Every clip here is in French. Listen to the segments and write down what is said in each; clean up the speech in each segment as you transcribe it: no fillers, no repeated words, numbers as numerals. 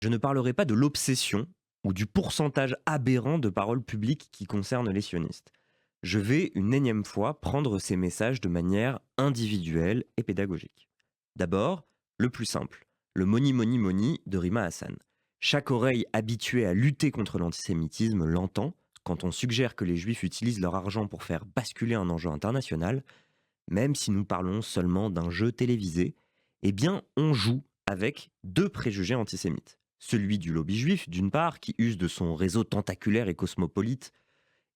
Je ne parlerai pas de l'obsession ou du pourcentage aberrant de paroles publiques qui concernent les sionistes. Je vais une énième fois prendre ces messages de manière individuelle et pédagogique. D'abord, le plus simple, le moni moni moni de Rima Hassan. Chaque oreille habituée à lutter contre l'antisémitisme l'entend quand on suggère que les juifs utilisent leur argent pour faire basculer un enjeu international, même si nous parlons seulement d'un jeu télévisé, eh bien on joue avec deux préjugés antisémites. Celui du lobby juif, d'une part, qui use de son réseau tentaculaire et cosmopolite,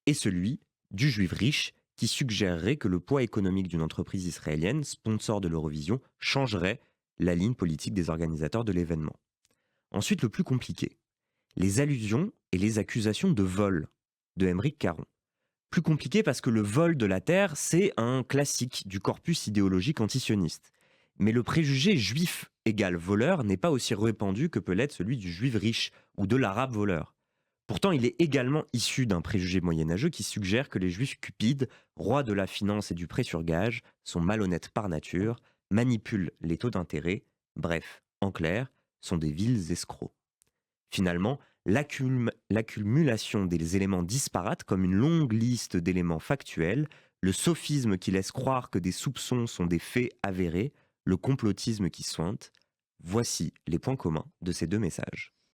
et celui du juif riche, qui suggérerait que le poids économique d'une entreprise israélienne, sponsor de l'Eurovision, changerait la ligne politique des organisateurs de l'événement. Ensuite, le plus compliqué, les allusions et les accusations de vol de Émeric Caron. Plus compliqué parce que le vol de la terre, c'est un classique du corpus idéologique antisioniste. Mais le préjugé juif égale voleur n'est pas aussi répandu que peut l'être celui du juif riche ou de l'arabe voleur. Pourtant, il est également issu d'un préjugé moyenâgeux qui suggère que les juifs cupides, rois de la finance et du prêt sur gage, sont malhonnêtes par nature, manipulent les taux d'intérêt, bref, en clair, sont des vils escrocs. Finalement, l'accumulation des éléments disparates comme une longue liste d'éléments factuels, le sophisme qui laisse croire que des soupçons sont des faits avérés, le complotisme qui sointe, voici les points communs de ces deux messages.